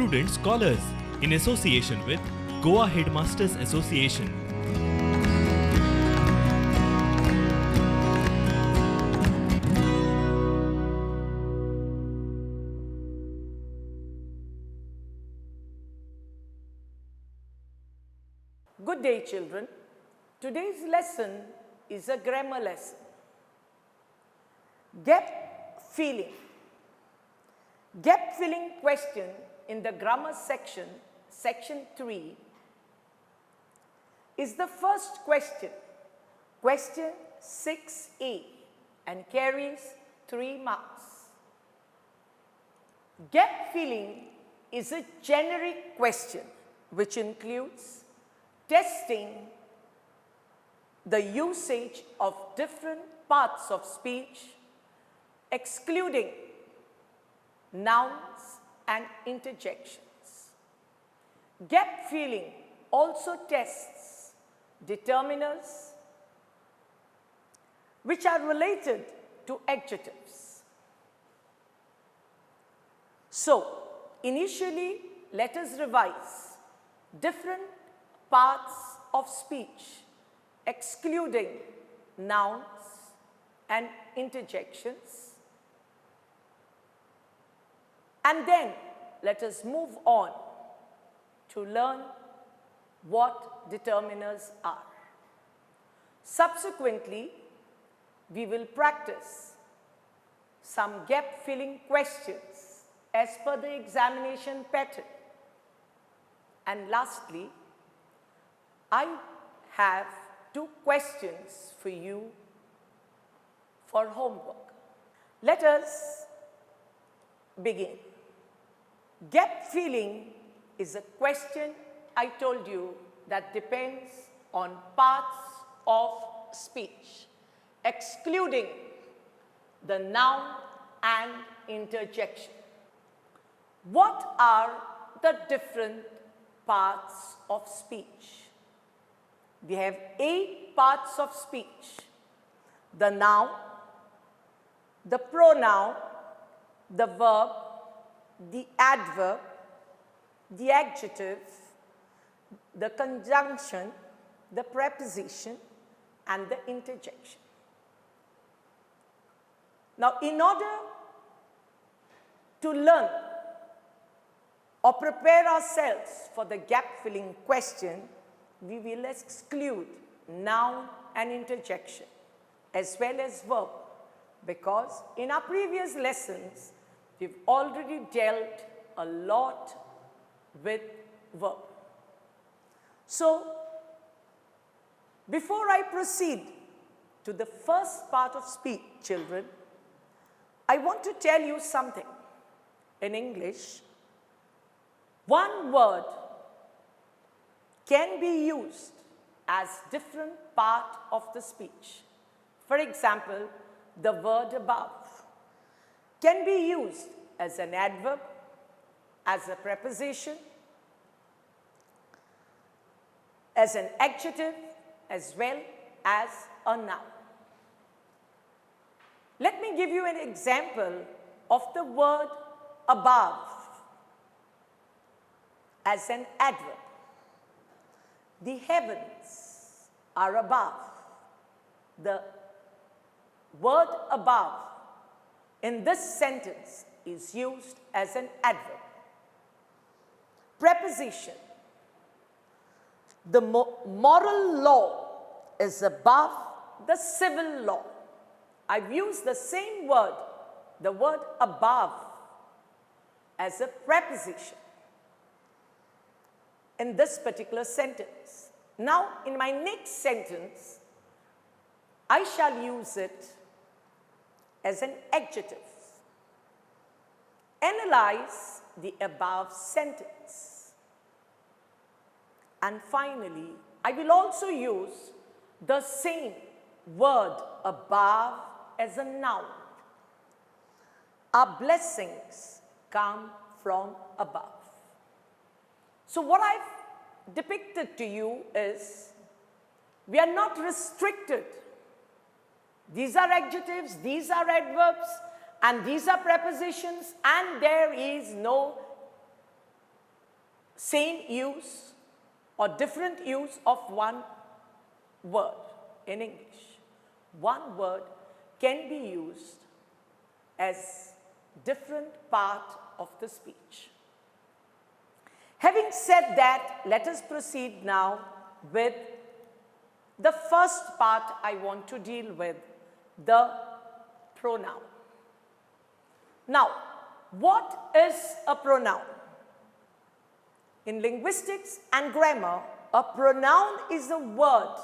Prudent Scholars in association with Goa Headmasters Association. Good day, children. Today's lesson is a grammar lesson. Gap filling. Gap filling question in the grammar section, section 3, is the first question, question 6A, and carries 3 marks. Gap filling is a generic question which includes testing the usage of different parts of speech, excluding nouns and interjections. Gap filling also tests determiners which are related to adjectives. So, initially, let us revise different parts of speech, excluding nouns and interjections. And then let us move on to learn what determiners are. Subsequently, we will practice some gap filling questions as per the examination pattern. And lastly, I have 2 questions for you for homework. Let us begin. Gap filling is a question, I told you, that depends on parts of speech, excluding the noun and interjection. What are the different parts of speech? We have 8 parts of speech: the noun, the pronoun, the verb, the adverb, the adjective, the conjunction, the preposition, and the interjection. Now, in order to learn or prepare ourselves for the gap filling question, we will exclude noun and interjection as well as verb, because in our previous lessons, we've already dealt a lot with verb. So, before I proceed to the first part of speech, children, I want to tell you something. In English, one word can be used as different part of the speech. For example, the word above can be used as an adverb, as a preposition, as an adjective, as well as a noun. Let me give you an example of the word above as an adverb. The heavens are above. The word above in this sentence is used as an adverb. Preposition. The moral law is above the civil law. I've used the same word, the word above, as a preposition in this particular sentence. Now, in my next sentence, I shall use it as an adjective. Analyze the above sentence. And finally, I will also use the same word above as a noun. Our blessings come from above. So what I've depicted to you is, we are not restricted. These are adjectives, these are adverbs, and these are prepositions, and there is no same use or different use of one word in English. One word can be used as different part of the speech. Having said that, let us proceed now with the first part I want to deal with, the pronoun. Now, what is a pronoun? In linguistics and grammar, a pronoun is a word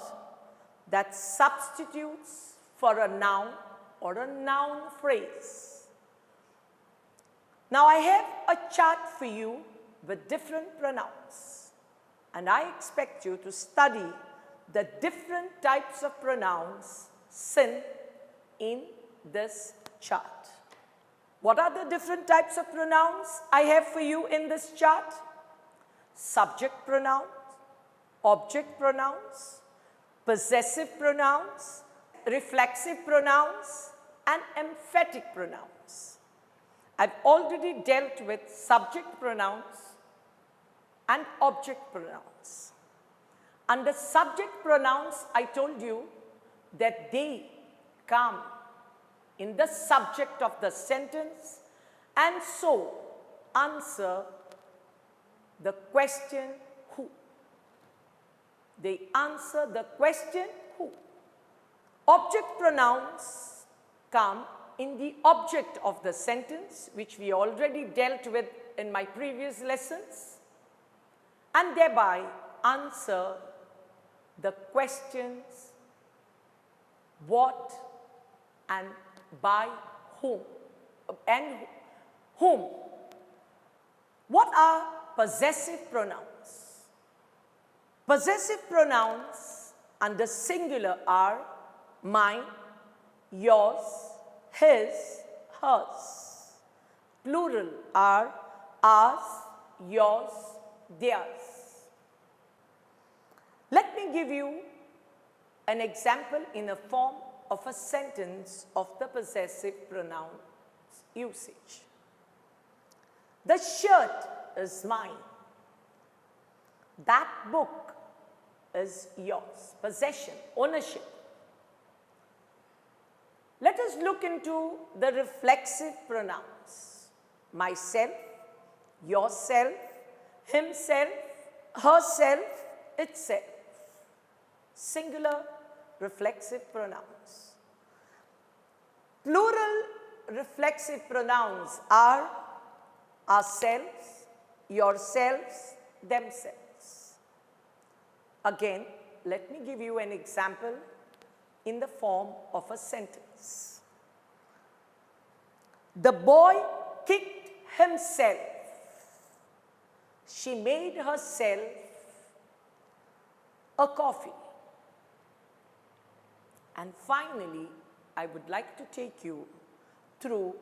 that substitutes for a noun or a noun phrase. Now, I have a chart for you with different pronouns, and I expect you to study the different types of pronouns seen in this chart. What are the different types of pronouns I have for you in this chart? Subject pronouns, object pronouns, possessive pronouns, reflexive pronouns, and emphatic pronouns. I've already dealt with subject pronouns and object pronouns. Under subject pronouns, I told you that they come in the subject of the sentence and so answer the question who. They answer the question who. Object pronouns come in the object of the sentence, which we already dealt with in my previous lessons, and thereby answer the questions what and by whom and whom. What are possessive pronouns? Possessive pronouns under singular are mine, yours, his, hers. Plural are ours, yours, theirs. Let me give you an example in a form of a sentence of the possessive pronoun usage. The shirt is mine. That book is yours. Possession, ownership. Let us look into the reflexive pronouns. Myself, yourself, himself, herself, itself. Singular reflexive pronouns. Plural reflexive pronouns are ourselves, yourselves, themselves. Again, let me give you an example in the form of a sentence. The boy kicked himself. She made herself a coffee. And finally, I would like to take you through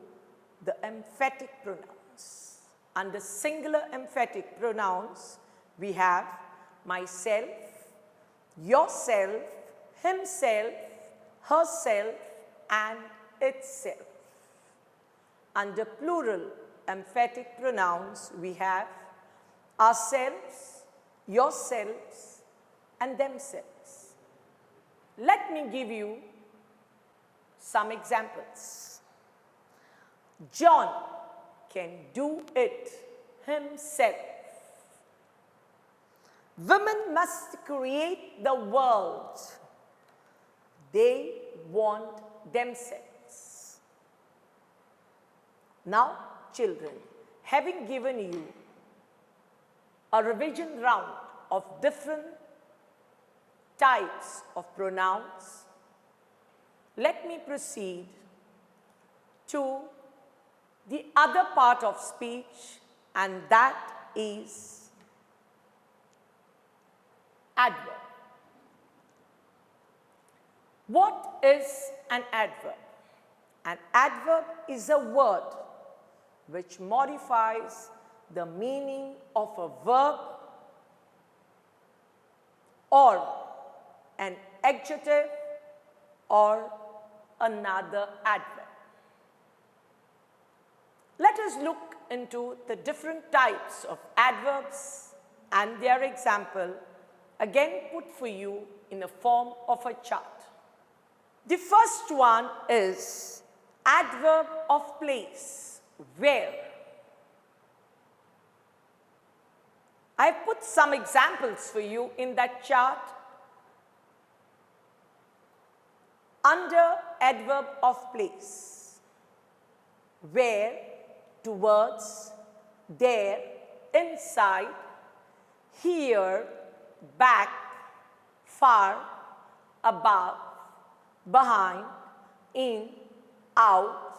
the emphatic pronouns. Under singular emphatic pronouns, we have myself, yourself, himself, herself, and itself. Under plural emphatic pronouns, we have ourselves, yourselves, and themselves. Let me give you some examples. John can do it himself. Women must create the world. They want themselves. Now, children, having given you a revision round of different types of pronouns, let me proceed to the other part of speech, and that is adverb. What is an adverb? An adverb is a word which modifies the meaning of a verb or an adjective or another adverb. Let us look into the different types of adverbs and their example again put for you in the form of a chart. The first one is adverb of place, where. I've put some examples for you in that chart under adverb of place. Where, towards, there, inside, here, back, far, above, behind, in, out,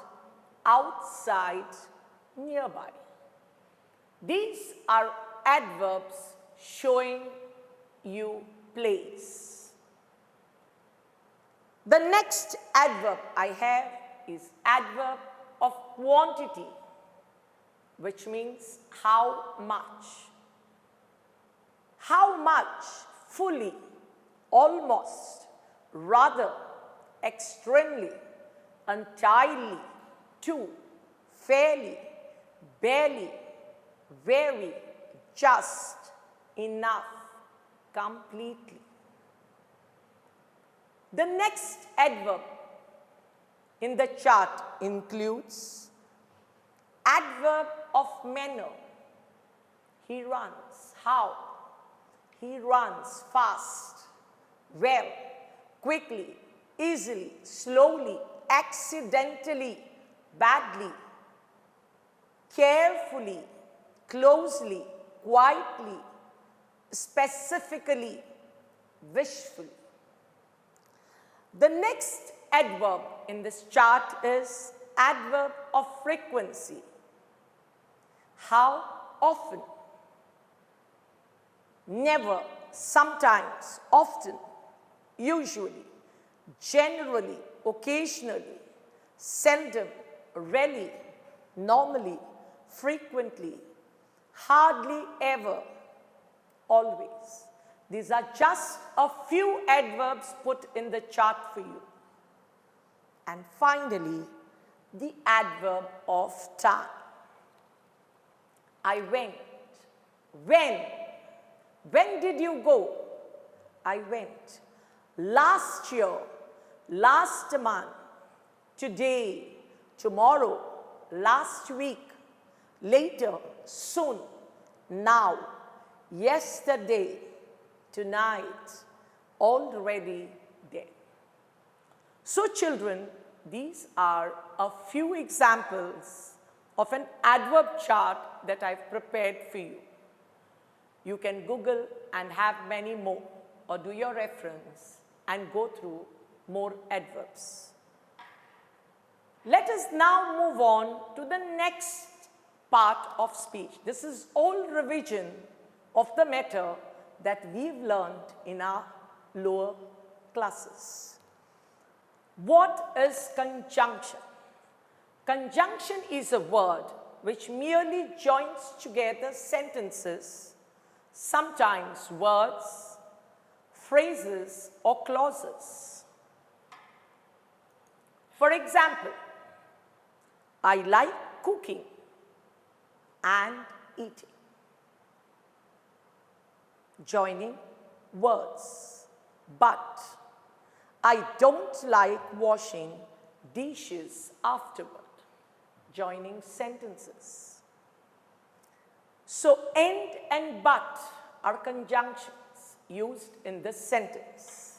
outside, nearby. These are adverbs showing you place. The next adverb I have is adverb of quantity, which means how much. How much, fully, almost, rather, extremely, entirely, to, fairly, barely, very, just, enough, completely. The next adverb in the chart includes adverb of manner. He runs. How? He runs fast, well, quickly, easily, slowly, accidentally, badly, carefully, closely, quietly, specifically, wishfully. The next adverb in this chart is adverb of frequency. How often? Never, sometimes, often, usually, generally, occasionally, seldom, rarely, normally, frequently, hardly ever, always. These are just a few adverbs put in the chart for you. And finally, the adverb of time. I went. When? When did you go? I went. Last year, last month, today, tomorrow, last week, later, soon, now, yesterday, tonight, already there. So children, these are a few examples of an adverb chart that I've prepared for you. You can Google and have many more, or do your reference and go through more adverbs. Let us now move on to the next part of speech. This is all revision of the matter that we've learned in our lower classes. What is conjunction? Conjunction is a word which merely joins together sentences, sometimes words, phrases, or clauses. For example, I like cooking and eating. Joining words. But I don't like washing dishes afterward. Joining sentences. So and but are conjunctions used in this sentence.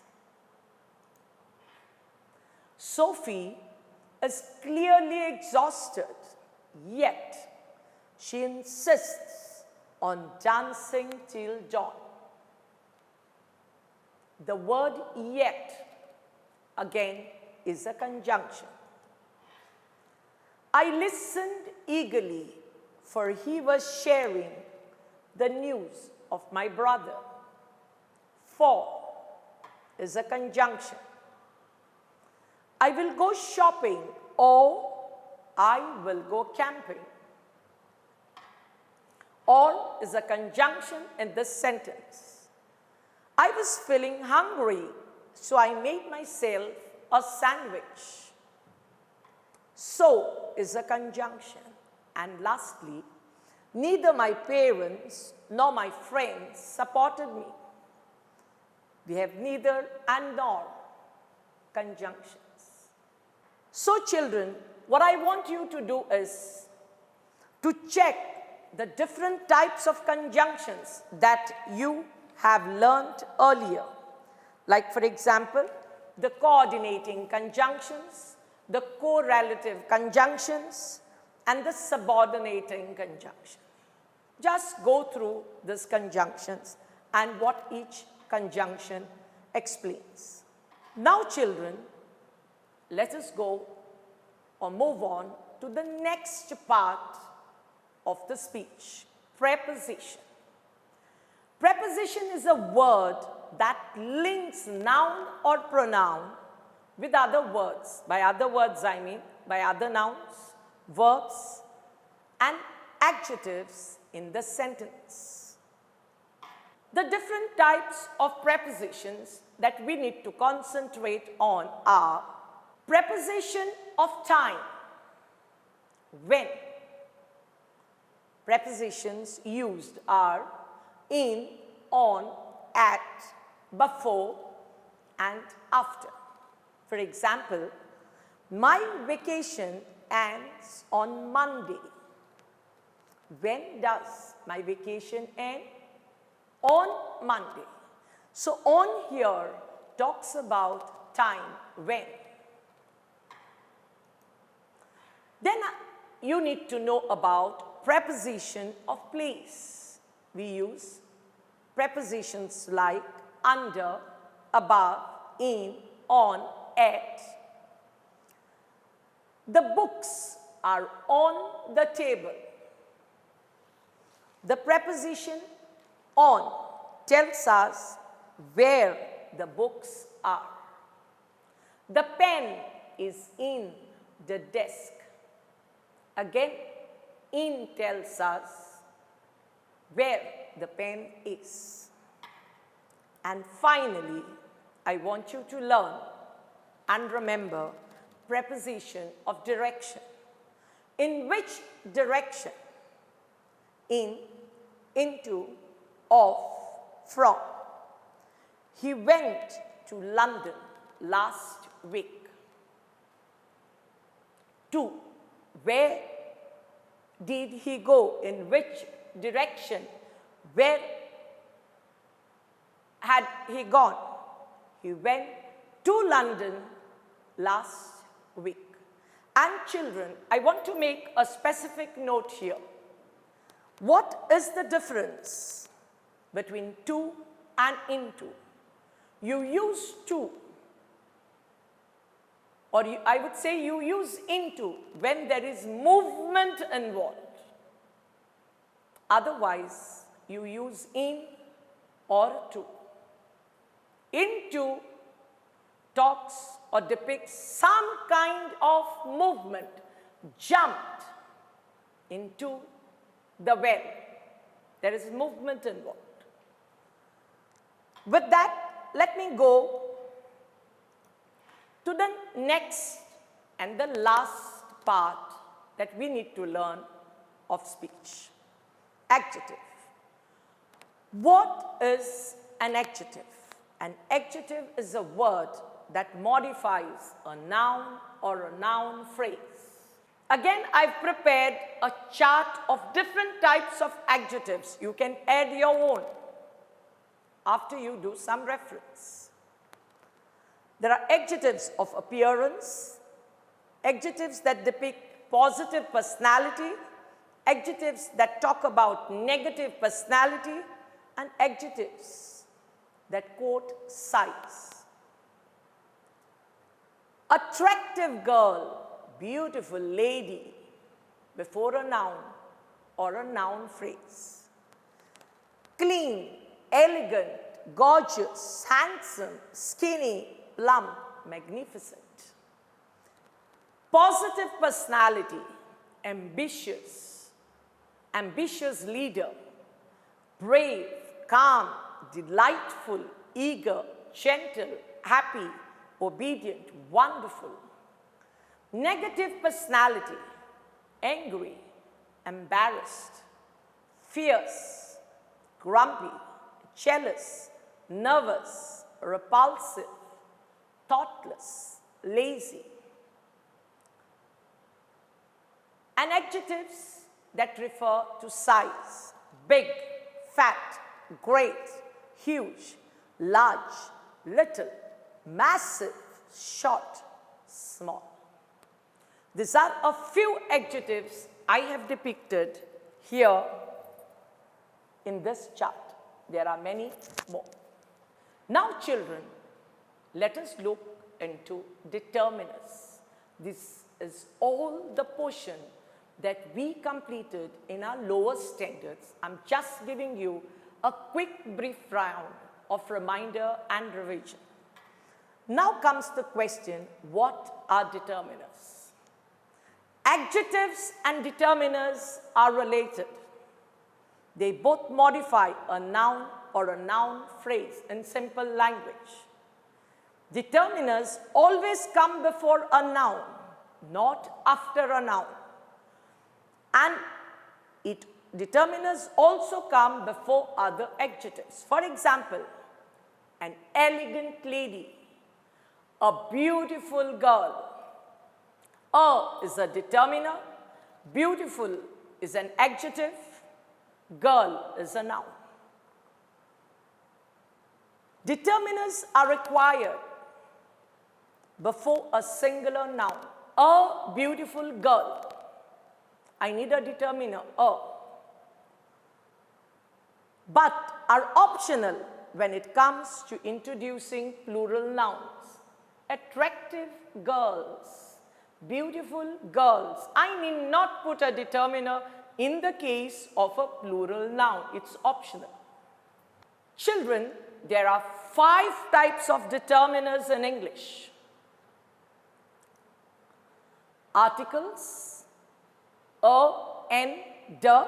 Sophie is clearly exhausted, yet she insists on dancing till dawn. The word yet, again, is a conjunction. I listened eagerly, for he was sharing the news of my brother. For is a conjunction. I will go shopping, or I will go camping. All is a conjunction in this sentence. I was feeling hungry, so I made myself a sandwich. So is a conjunction. And lastly, Neither my parents nor my friends supported me. We have neither and nor conjunctions. So children, what I want you to do is to check the different types of conjunctions that you have learnt earlier. Like for example, the coordinating conjunctions, the correlative conjunctions, and the subordinating conjunction. Just go through these conjunctions and what each conjunction explains. Now children, let us go or move on to the next part of the speech, preposition. Preposition is a word that links noun or pronoun with other words. By other words, I mean by other nouns, verbs, and adjectives in the sentence. The different types of prepositions that we need to concentrate on are preposition of time, when. Prepositions used are in, on, at, before, and after. For example, my vacation ends on Monday. When does my vacation end? On Monday. So on here talks about time, when. Then you need to know about preposition of place. We use prepositions like under, above, in, on, at. The books are on the table. The preposition on tells us where the books are. The pen is in the desk. Again, in tells us where the pen is. And finally, I want you to learn and remember preposition of direction. In which direction? In, into, of, from. He went to London last week. To, where did he go? In which direction? Where had he gone? He went to London last week. And children, I want to make a specific note here. What is the difference between to and into? You use to, or I would say you use into when there is movement involved. Otherwise, you use in or to. Into talks or depicts some kind of movement, jumped into the well. There is movement involved. With that, let me go to the next and the last part that we need to learn of speech. Adjective. What is an adjective? An adjective is a word that modifies a noun or a noun phrase. Again, I've prepared a chart of different types of adjectives. You can add your own after you do some reference. There are adjectives of appearance, adjectives that depict positive personality, adjectives that talk about negative personality, and adjectives that quote size. Attractive girl, beautiful lady, before a noun or a noun phrase. Clean, elegant, gorgeous, handsome, skinny, plump, magnificent. Positive personality, ambitious, ambitious leader, brave, calm, delightful, eager, gentle, happy, obedient, wonderful. Negative personality, angry, embarrassed, fierce, grumpy, jealous, nervous, repulsive, thoughtless, lazy. And adjectives that refer to size: big, fat, great, huge, large, little, massive, short, small. These are a few adjectives I have depicted here in this chart. There are many more. Now, children, let us look into determiners. This is all the portion that we completed in our lower standards. I'm just giving you a quick brief round of reminder and revision. Now comes the question, what are determiners? Adjectives and determiners are related. They both modify a noun or a noun phrase in simple language. Determiners always come before a noun, not after a noun. And determiners also come before other adjectives. For example, an elegant lady, a beautiful girl. A is a determiner, beautiful is an adjective, girl is a noun. Determiners are required before a singular noun. A beautiful girl. I need a determiner, a. But are optional when it comes to introducing plural nouns. Attractive girls, beautiful girls. I need not put a determiner in the case of a plural noun. It's optional. Children, there are 5 types of determiners in English. Articles, a, and, the.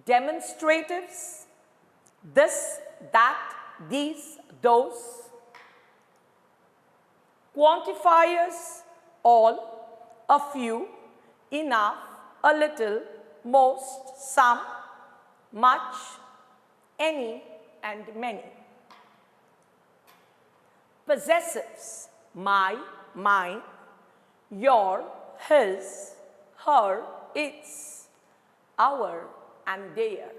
Demonstratives, this, that, these, those. Quantifiers, all, a few, enough, a little, most, some, much, any, and many. Possessives, my, mine, your, his, her, its, our, and their.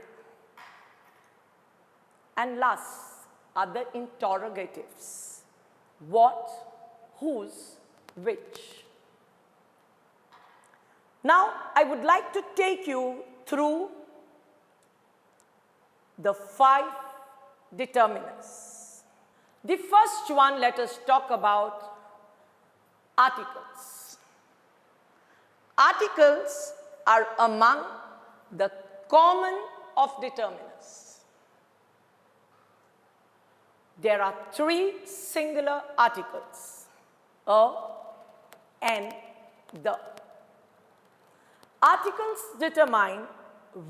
And last are the interrogatives. What, whose, which. Now, I would like to take you through the 5 determiners. The first one, let us talk about articles. Articles are among the common of determiners. There are 3 singular articles, a, and, the. Articles determine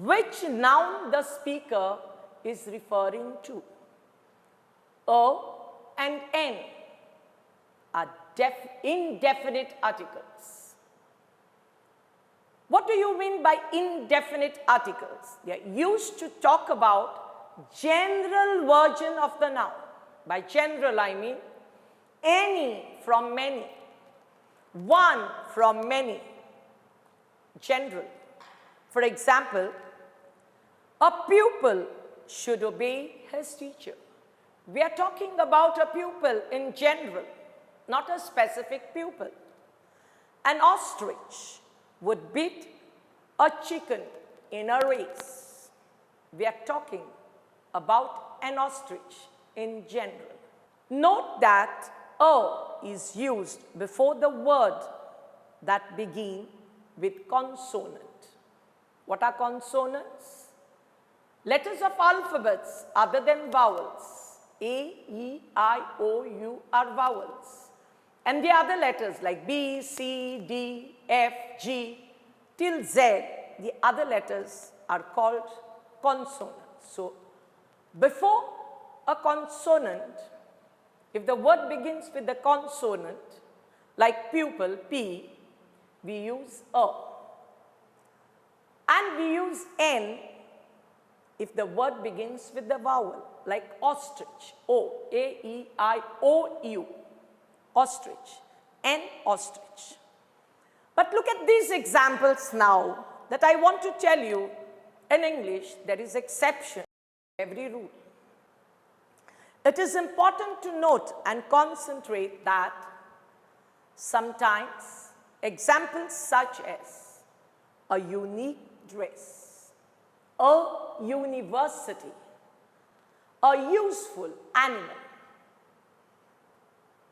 which noun the speaker is referring to. A and N are indefinite articles. What do you mean by indefinite articles? They are used to talk about general version of the noun. By general, I mean any from many, one from many, general. For example, a pupil should obey his teacher. We are talking about a pupil in general, not a specific pupil. An ostrich would beat a chicken in a race. We are talking about an ostrich in general. Note that a is used before the word that begin with consonant. What are consonants? Letters of alphabets other than vowels. A, E, I, O, U are vowels. And the other letters like B, C, D, F, G, till Z, the other letters are called consonants. So, before a consonant, if the word begins with the consonant, like pupil, P, we use a. And we use N if the word begins with the vowel, like ostrich, O, A-E-I-O-U, ostrich, N, ostrich. But look at these examples now that I want to tell you. In English, there is exception to every rule. It is important to note and concentrate that sometimes examples such as a unique dress, a university, a useful animal.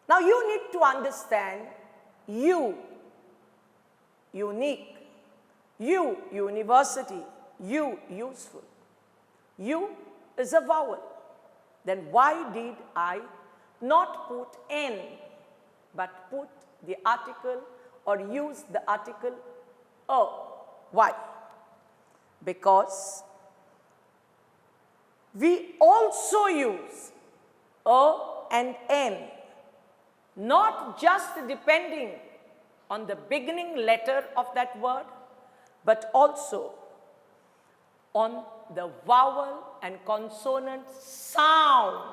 Now you need to understand you, unique, you, university, you, useful. You is a vowel. Then why did I not put N, but put the article or use the article a? Why? Because we also use a and N, not just depending on the beginning letter of that word, but also on the vowel and consonant sound.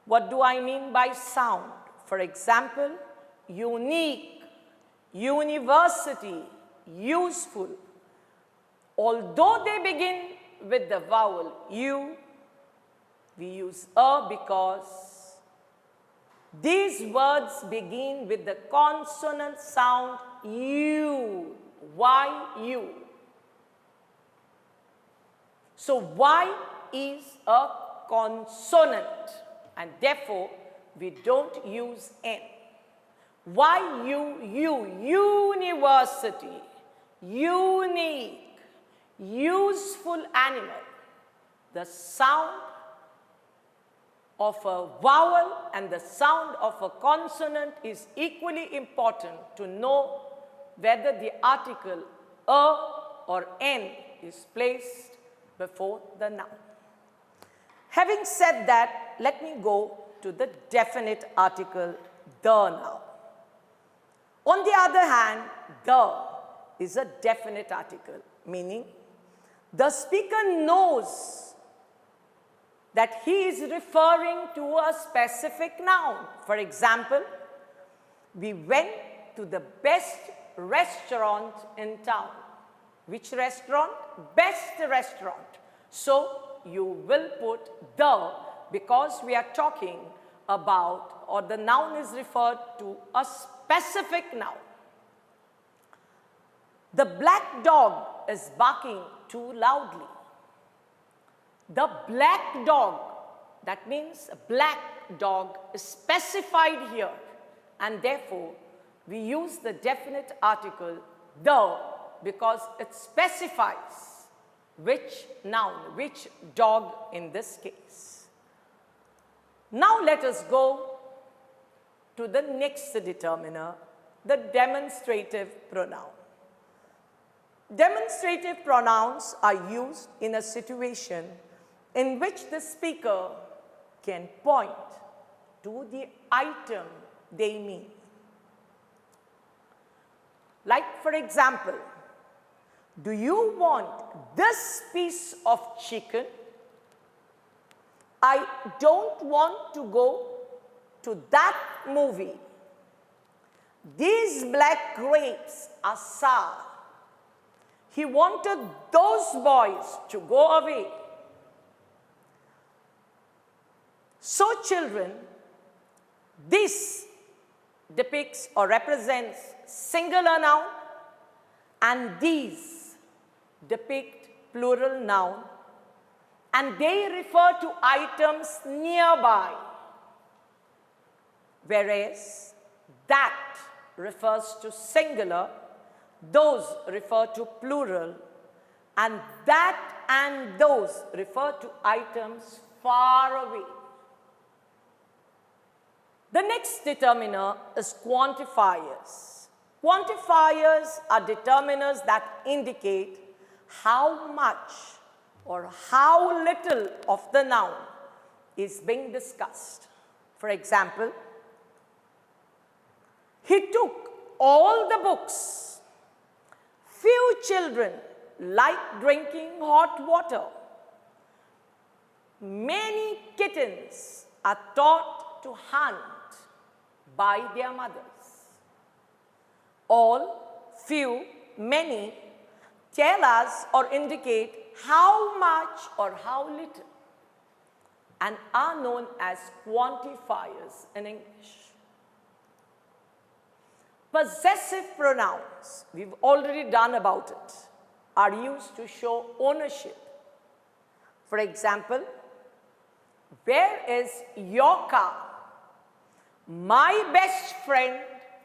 What do I mean by sound? For example, unique, university, useful. Although they begin with the vowel U, we use a because these words begin with the consonant sound U. Why U? So Y is a consonant and therefore we don't use N. Why university, unique, useful animal. The sound of a vowel and the sound of a consonant is equally important to know whether the article a or N is placed before the noun. Having said that, let me go to the definite article, the now. On the other hand, the is a definite article, meaning the speaker knows that he is referring to a specific noun. For example, we went to the best restaurant in town. Which restaurant? Best restaurant. So you will put the because we are talking about or the noun is referred to a specific noun. The black dog is barking too loudly. The black dog, that means a black dog is specified here and therefore we use the definite article the because it specifies which noun, which dog in this case. Now let us go to the next determiner, the demonstrative pronoun. Demonstrative pronouns are used in a situation in which the speaker can point to the item they mean. Like for example, do you want this piece of chicken? I don't want to go to that movie. These black grapes are sour. He wanted those boys to go away. So children, this depicts or represents singular noun and these depict plural noun and they refer to items nearby, whereas that refers to singular, those refer to plural, and that and those refer to items far away. The next determiner is quantifiers. Quantifiers are determiners that indicate how much or how little of the noun is being discussed. For example, he took all the books. Few children like drinking hot water. Many kittens are taught to hunt by their mothers. All, few, many tell us or indicate how much or how little and are known as quantifiers in English. Possessive pronouns, we've already done about it, are used to show ownership. For example, where is your car? My best friend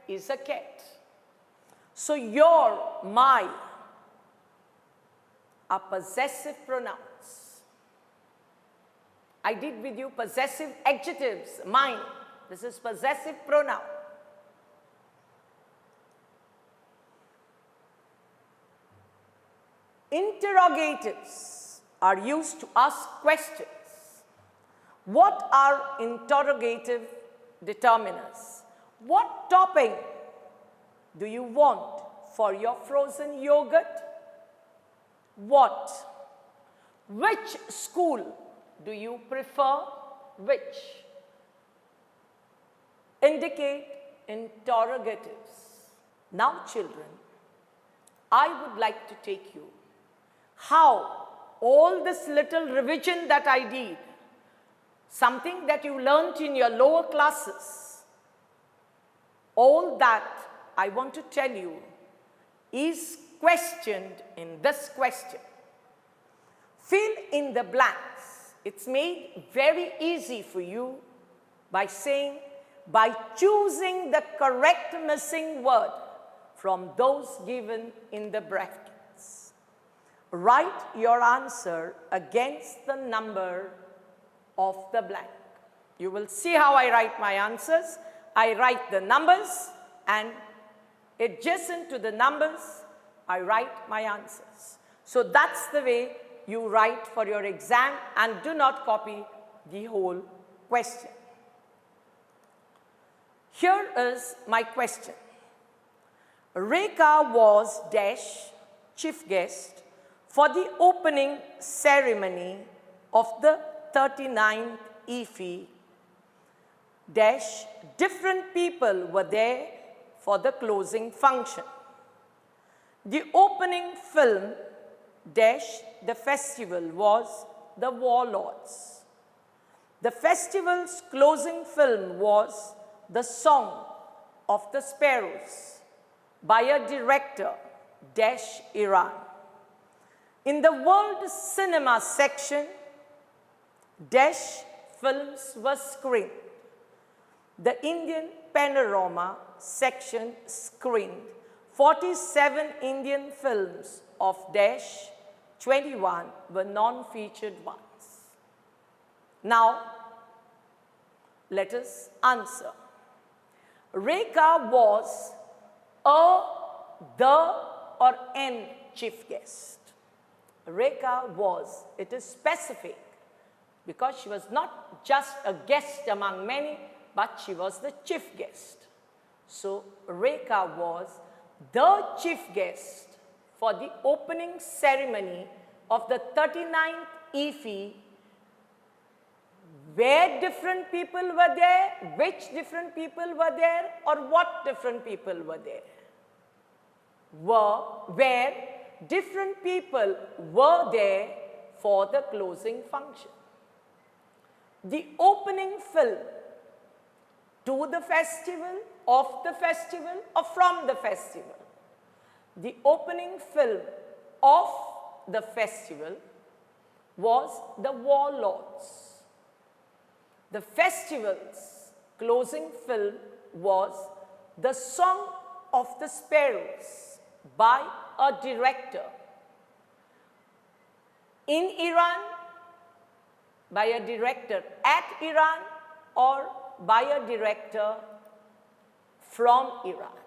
is a cat. So your, my are possessive pronouns. I did with you possessive adjectives, mine. This is possessive pronoun. Interrogatives are used to ask questions. What are interrogative determiners? What topping do you want for your frozen yogurt? What? Which school do you prefer? Which? Indicate interrogatives. Now, children, I would like to take you how all this little revision that I did, something that you learnt in your lower classes, all that I want to tell you is questioned in this question. Fill in the blanks. It's made very easy for you by saying, by choosing the correct missing word from those given in the brackets. Write your answer against the number of the blank. You will see how I write my answers. I write the numbers, and adjacent to the numbers, I write my answers. So that's the way you write for your exam, and do not copy the whole question. Here is my question. Rekha was dash chief guest for the opening ceremony of the 39th EFE. Dash different people were there for the closing function. The opening film dash the festival was The Warlords. The festival's closing film was The Song of the Sparrows by a director dash Iran. In the world cinema section, dash films were screened. The Indian panorama section screened 47 Indian films of dash 21 were non-featured ones. Now, let us answer. Rekha was a, the, or an chief guest. Rekha was, it is specific because she was not just a guest among many, but she was the chief guest. So, Rekha was the chief guest for the opening ceremony of the 39th EFE. Where different people were there, which different people were there, or what different people were there? Where different people were there for the closing function. The opening film to the festival, of the festival, or from the festival. The opening film of the festival was The Warlords. The festival's closing film was The Song of the Sparrows by a director. In Iran, by a director at Iran, or by a director from Iran.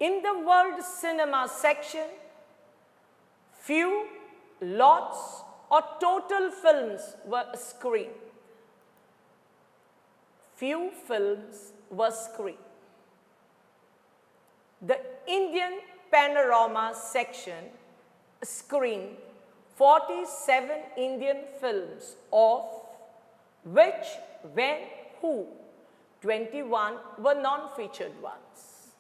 In the world cinema section, few, lots, or total films were screened. Few films were screened. The Indian panorama section screened 47 Indian films, of which, when, who, 21 were non-featured ones,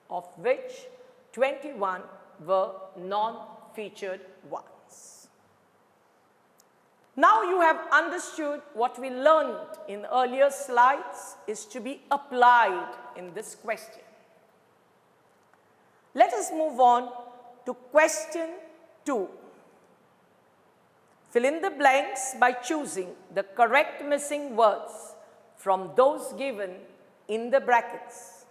of which 21 were non-featured ones. Now you have understood what we learned in earlier slides is to be applied in this question. Let us move on to question 2. Fill in the blanks by choosing the correct missing words from those given in the brackets.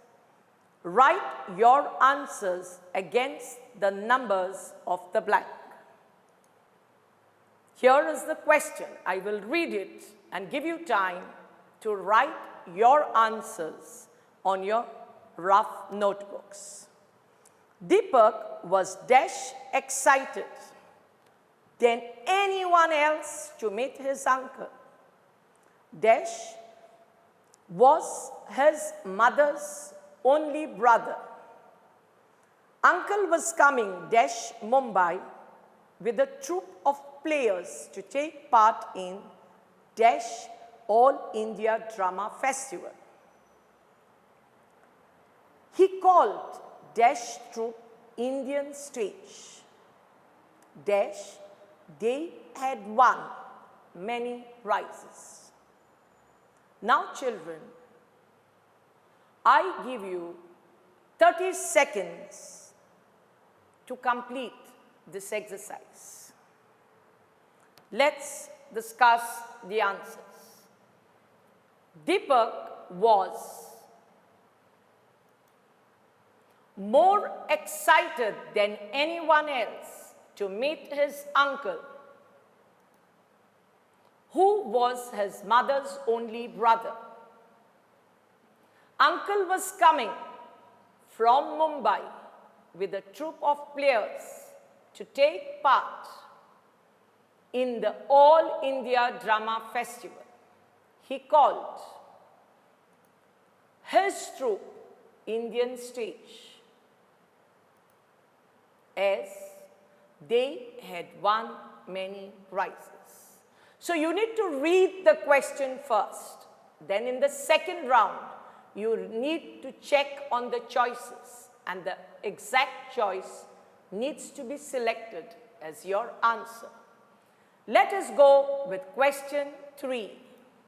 Write your answers against the numbers of the blank. Here is the question. I will read it and give you time to write your answers on your rough notebooks. Deepak was dash excited than anyone else to meet his uncle. Dash was his mother's only brother. Uncle was coming dash Mumbai with a troupe of players to take part in dash All India Drama Festival. He called dash troupe Indian stage. Dash, they had won many prizes. Now children, I give you 30 seconds to complete this exercise. Let's discuss the answers. Deepak was more excited than anyone else to meet his uncle, who was his mother's only brother. Uncle was coming from Mumbai with a troupe of players to take part in the All India Drama Festival. He called his troupe Indian stage, as they had won many prizes. So you need to read the question first. Then in the second round, you need to check on the choices, and the exact choice needs to be selected as your answer. Let us go with question 3.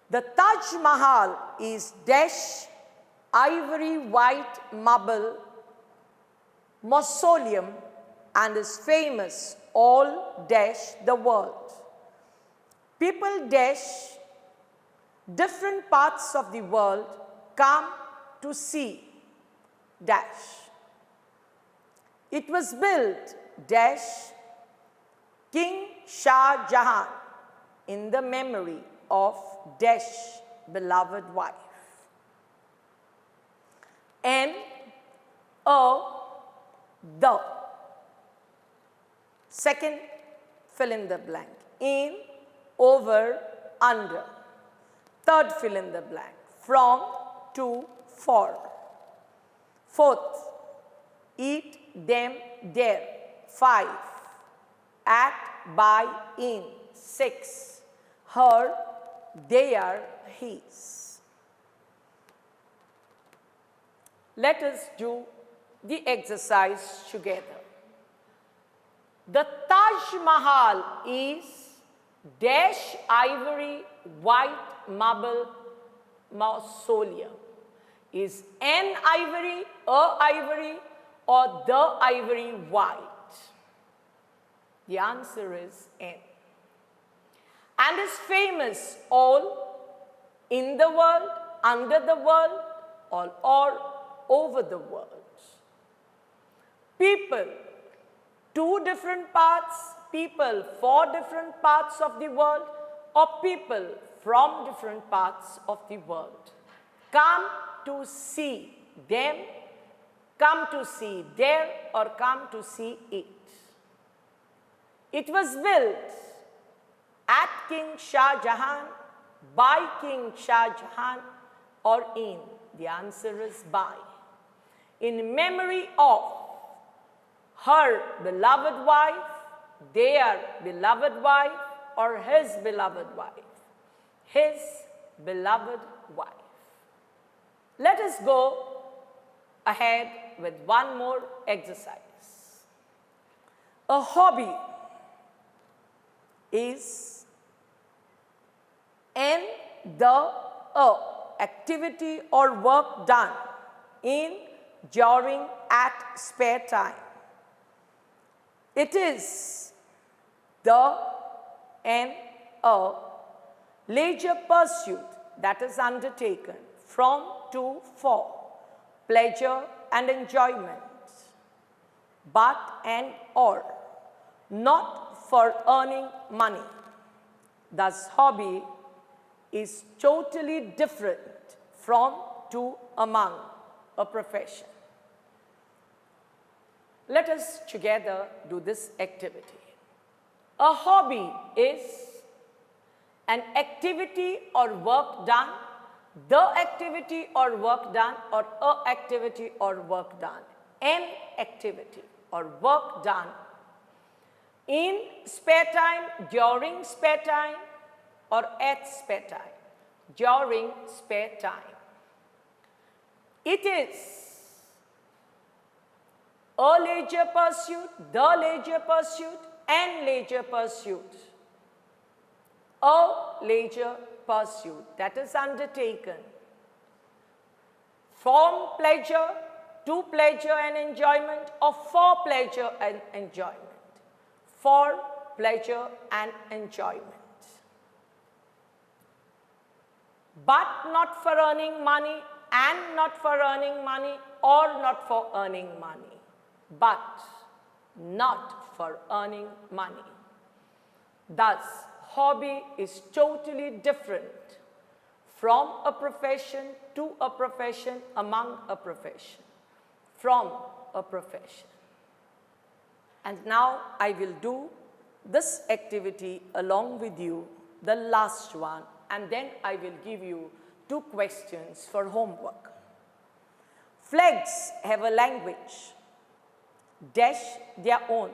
The Taj Mahal is dash ivory white marble mausoleum and is famous all dash the world. People dash different parts of the world come to see dash. It was built dash King Shah Jahan in the memory of dash beloved wife. And the second, fill in the blank. In, over, under. Third, fill in the blank. From, to, for. Fourth, eat, them, there. 5, at, by, in. 6, her, their, his. Let us do the exercise together. The Taj Mahal is dash ivory white marble mausoleum. Is an ivory, a ivory, or the ivory white? The answer is N. And is famous all in the world, under the world, or over the world. People, 2 different parts, people 4 different parts of the world, or people from different parts of the world. Come to see them, come to see there, or come to see it. It was built at King Shah Jahan, by King Shah Jahan, or in. The answer is by. In memory of her beloved wife, their beloved wife or his beloved wife. His beloved wife. Let us go ahead with one more exercise. A hobby is the activity or work done in, during, at spare time. It is a leisure pursuit that is undertaken from, to, for pleasure and enjoyment, but and or not for earning money. Thus, hobby is totally different from, to, among a profession. Let us together do this activity. A hobby is an activity or work done, the activity or work done, or a activity or work done, an activity or work done in spare time, during spare time, or at spare time, during spare time. It is a leisure pursuit, the leisure pursuit, an leisure pursuit. A leisure pursuit that is undertaken from pleasure, to pleasure and enjoyment, or for pleasure and enjoyment. For pleasure and enjoyment. But not for earning money, and not for earning money, or not for earning money. But not for earning money. Thus, hobby is totally different from a profession, to a profession, among a profession, from a profession. And now I will do this activity along with you, the last one, and then I will give you 2 questions for homework. Flags have a language, dash their own.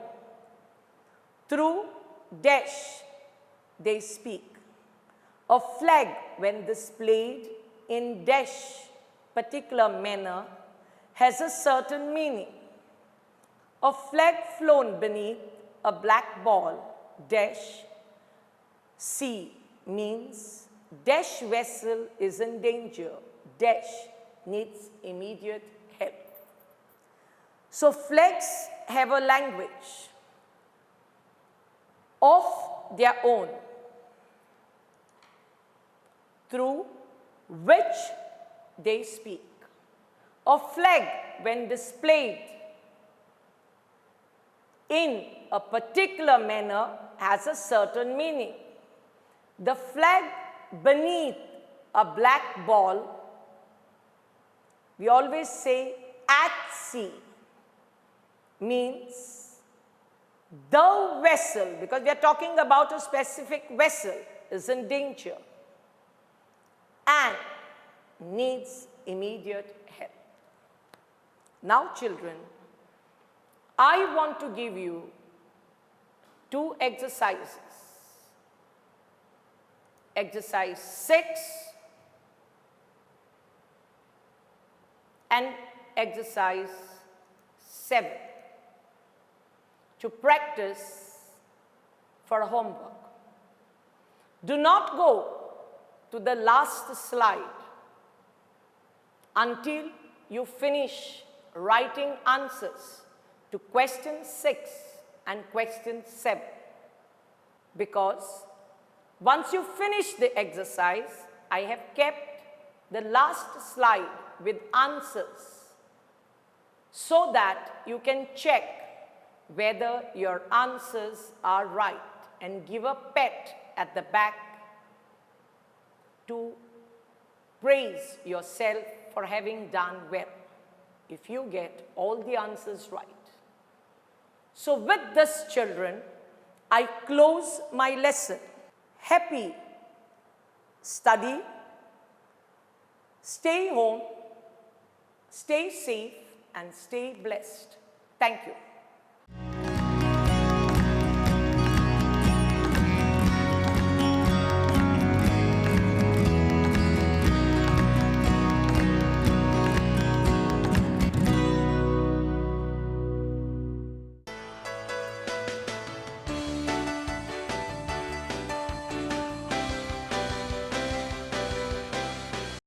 Through dash they speak. A flag, when displayed in dash particular manner, has a certain meaning. A flag flown beneath a black ball, dash sea, means dash vessel is in danger, dash needs immediate help. So flags have a language of their own, through which they speak. A flag, when displayed in a particular manner, has a certain meaning. The flag beneath a black ball, we always say at sea, means the vessel, because we are talking about a specific vessel, is in danger and needs immediate help. Now, children, I want to give you 2 exercises. Exercise 6 and exercise 7 to practice for homework. Do not go to the last slide until you finish writing answers to question 6 and question 7, because once you finish the exercise, I have kept the last slide with answers so that you can check whether your answers are right and give a pat at the back to praise yourself for having done well, if you get all the answers right. So with this, children, I close my lesson. Happy study, stay home, stay safe, and stay blessed. Thank you.